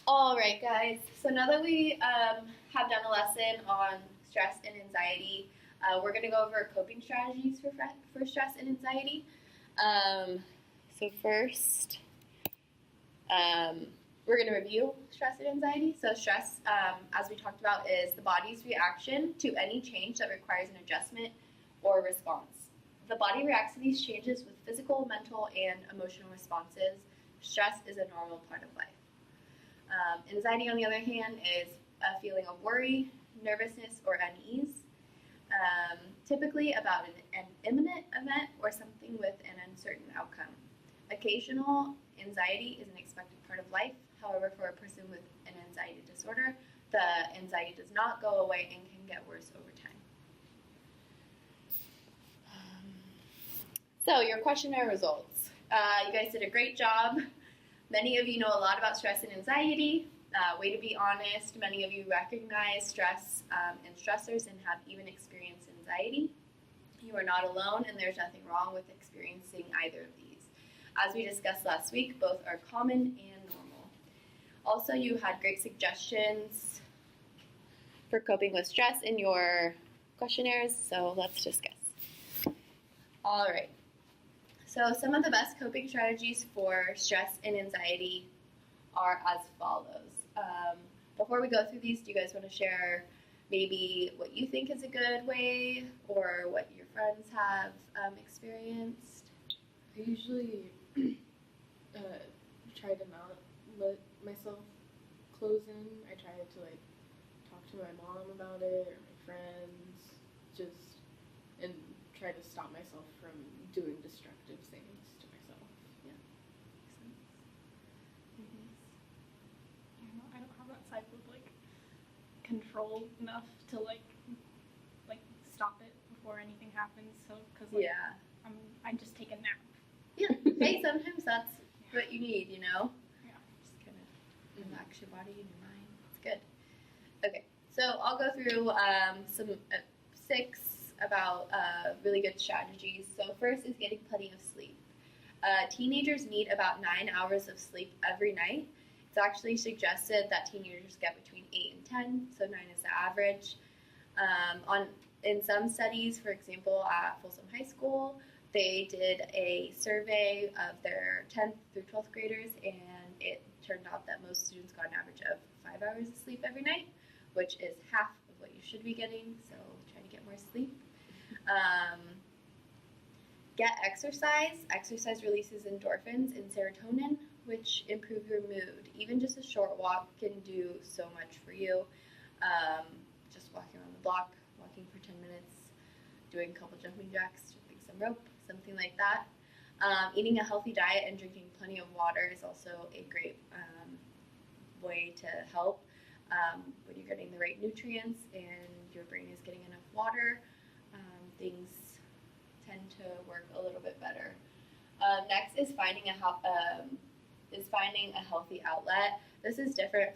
All right, guys. So now that we have done a lesson on stress and anxiety, we're going to go over coping strategies for stress and anxiety. So first, we're going to review stress and anxiety. So stress, as we talked about, is the body's reaction to any change that requires an adjustment or response. The body reacts to these changes with physical, mental, and emotional responses. Stress is a normal part of life. Anxiety, on the other hand, is a feeling of worry, nervousness, or unease, typically about an imminent event or something with an uncertain outcome. Occasional anxiety is an expected part of life. However, for a person with an anxiety disorder, the anxiety does not go away and can get worse over time. So, your questionnaire results. You guys did a great job. Many of you know a lot about stress and anxiety. Way to be honest, many of you recognize stress and stressors and have even experienced anxiety. You are not alone, and there's nothing wrong with experiencing either of these. As we discussed last week, both are common and normal. Also, you had great suggestions for coping with stress in your questionnaires, so let's discuss. All right. So some of the best coping strategies for stress and anxiety are as follows. Before we go through these, do you guys want to share maybe what you think is a good way or what your friends have experienced? I usually try to not let myself close in. I try to talk to my mom about it or my friends, and try to stop myself from doing destructive things to myself. Yeah. I don't have that type of control enough to stop it before anything happens. So because I just take a nap. Yeah. Hey, sometimes that's what you need, you know. Yeah. Just kind of relax your body and your mind. It's good. Okay, so I'll go through some 6 about really good strategies. So first is getting plenty of sleep. Teenagers need about 9 hours of sleep every night. It's actually suggested that teenagers get between 8 and 10, so 9 is the average. In some studies, for example, at Folsom High School, they did a survey of their 10th through 12th graders, and it turned out that most students got an average of 5 hours of sleep every night, which is half of what you should be getting, so try to get more sleep. Get exercise. Exercise releases endorphins and serotonin, which improve your mood. Even just a short walk can do so much for you. Just walking around the block, walking for 10 minutes, doing a couple jumping jacks, jumping some rope, something like that. Eating a healthy diet and drinking plenty of water is also a great way to help. When you're getting the right nutrients and your brain is getting enough water, things tend to work a little bit better. Next is finding a healthy outlet. This is different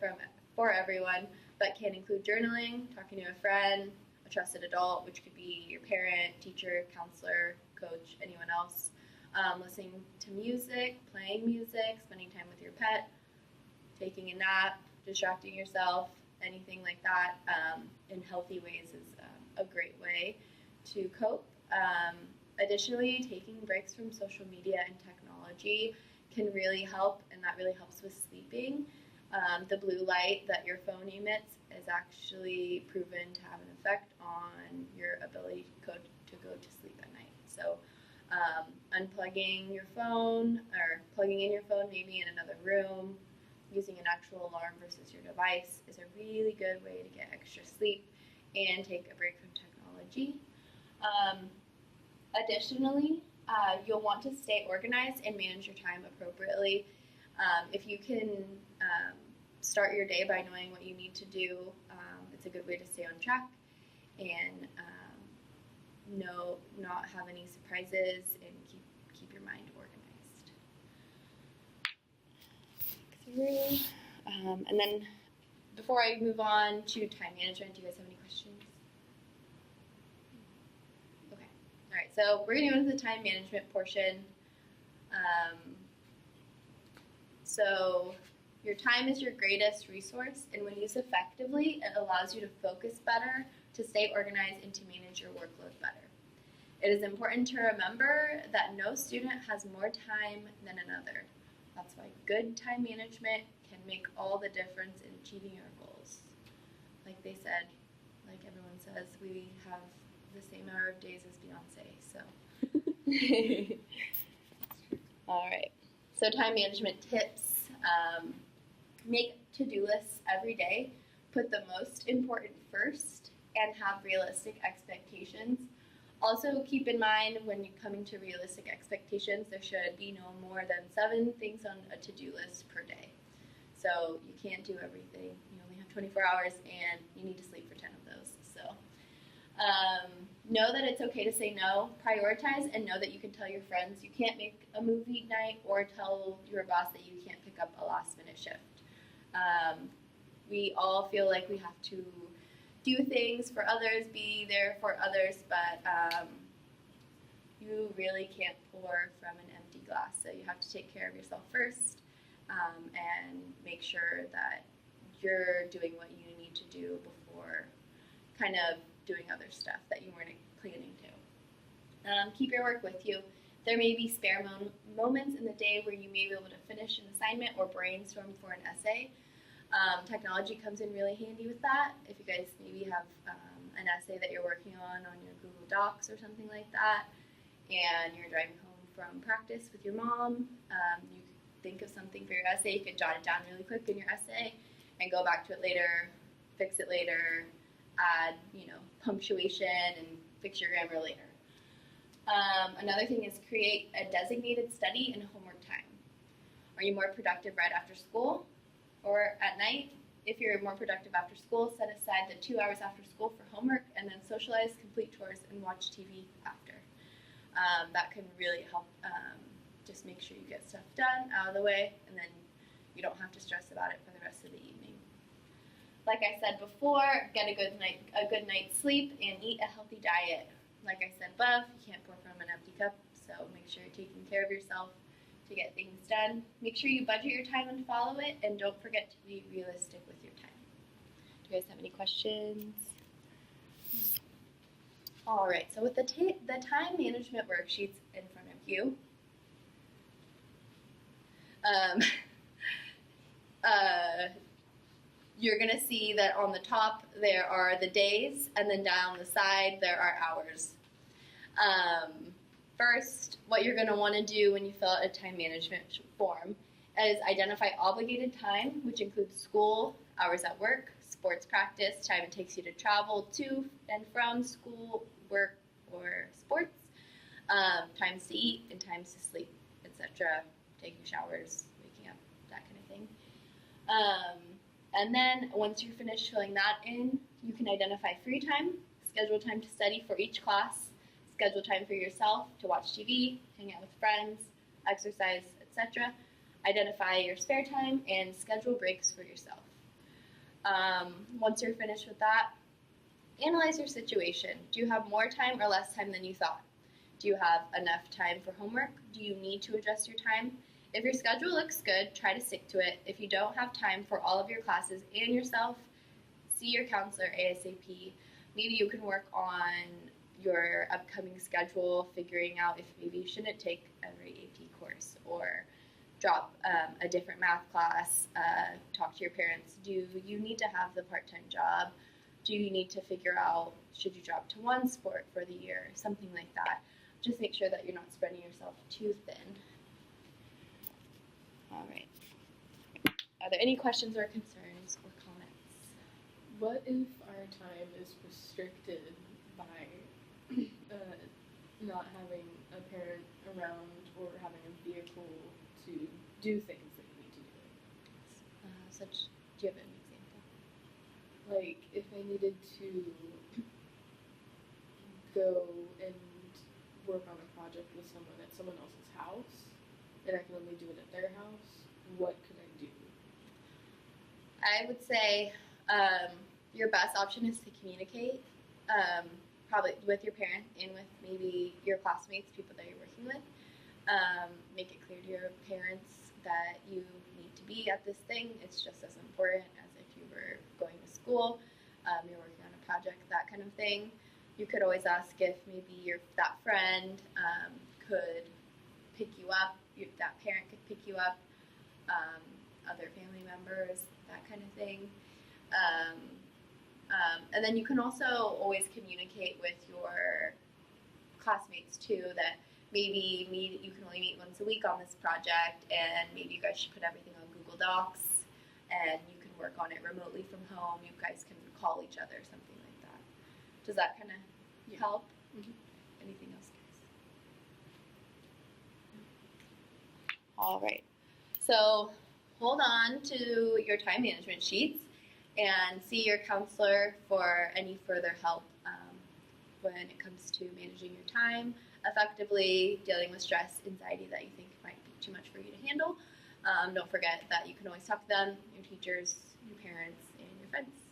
for everyone, but can include journaling, talking to a friend, a trusted adult, which could be your parent, teacher, counselor, coach, anyone else. Listening to music, playing music, spending time with your pet, taking a nap, distracting yourself, anything like that in healthy ways is a great way to cope. Additionally, taking breaks from social media and technology can really help, and that really helps with sleeping. The blue light that your phone emits is actually proven to have an effect on your ability to go to sleep at night. So unplugging your phone or plugging in your phone maybe in another room, using an actual alarm versus your device is a really good way to get extra sleep and take a break from technology. Additionally, you'll want to stay organized and manage your time appropriately. If you can start your day by knowing what you need to do, it's a good way to stay on track and not have any surprises and keep your mind organized. And then before I move on to time management, do you guys have any questions? Okay. All right, so we're going to go into the time management portion. So Your time is your greatest resource, and when used effectively, it allows you to focus better, to stay organized, and to manage your workload better. It is important to remember that no student has more time than another. That's why good time management can make all the difference in achieving your goals. Like they said, like everyone says, we have the same hour of days as Beyonce, so. All right, so time management tips. Make to-do lists every day. Put the most important first and have realistic expectations. Also keep in mind when you're coming to realistic expectations, there should be no more than 7 things on a to-do list per day. So you can't do everything. You only have 24 hours and you need to sleep for 10 of those. So know that it's okay to say no. Prioritize and know that you can tell your friends you can't make a movie night or tell your boss that you can't pick up a last minute shift. We all feel like we have to do things for others, be there for others, but you really can't pour from an empty glass. So you have to take care of yourself first and make sure that you're doing what you need to do before kind of doing other stuff that you weren't planning to. Keep your work with you. There may be spare moments in the day where you may be able to finish an assignment or brainstorm for an essay. Technology comes in really handy with that. If you guys maybe have an essay that you're working on your Google Docs or something like that, and you're driving home from practice with your mom, you think of something for your essay, you could jot it down really quick in your essay and go back to it later, fix it later, add, punctuation and fix your grammar later. Another thing is create a designated study and homework time. Are you more productive right after school or at night? If you're more productive after school, set aside the 2 hours after school for homework and then socialize, complete chores, and watch TV after. That can really help just make sure you get stuff done, out of the way, and then you don't have to stress about it for the rest of the evening. Like I said before, get a good night's sleep and eat a healthy diet. Like I said above, you can't pour from an empty cup, so make sure you're taking care of yourself to get things done. Make sure you budget your time and follow it, and don't forget to be realistic with your time. Do you guys have any questions? All right, so with the time management worksheets in front of you, you're going to see that on the top there are the days, and then down the side there are hours. First, what you're going to want to do when you fill out a time management form is identify obligated time, which includes school, hours at work, sports practice, time it takes you to travel to and from school, work, or sports, times to eat and times to sleep, etc., taking showers, waking up, that kind of thing. And then once you're finished filling that in, you can identify free time, schedule time to study for each class, schedule time for yourself to watch TV, hang out with friends, exercise, etc. Identify your spare time and schedule breaks for yourself. Once you're finished with that, analyze your situation. Do you have more time or less time than you thought? Do you have enough time for homework? Do you need to adjust your time? If your schedule looks good, try to stick to it. If you don't have time for all of your classes and yourself, see your counselor ASAP. Maybe you can work on your upcoming schedule, figuring out if maybe you shouldn't take every AP course or drop a different math class, talk to your parents. Do you need to have the part-time job? Do you need to figure out, should you drop to one sport for the year? Something like that. Just make sure that you're not spreading yourself too thin. All right. Are there any questions or concerns or comments? What if our time is restricted by not having a parent around or having a vehicle to do things that you need to do? Do you have an example? Like, if I needed to go and work on a project with someone at someone else's house, and I can only do it at their house, what could I do? I would say your best option is to communicate, probably with your parent and with maybe your classmates, people that you're working with. Make it clear to your parents that you need to be at this thing. It's just as important as if you were going to school, you're working on a project, that kind of thing. You could always ask if maybe that friend could pick you up, that parent could pick you up, other family members, that kind of thing. And then you can also always communicate with your classmates too, that maybe you can only meet once a week on this project, and maybe you guys should put everything on Google Docs, and you can work on it remotely from home. You guys can call each other, something like that. Does that kind of help? Mm-hmm. Anything else, guys? All right. So hold on to your time management sheets and see your counselor for any further help when it comes to managing your time effectively, dealing with stress, anxiety that you think might be too much for you to handle. Don't forget that you can always talk to them, your teachers, your parents, and your friends.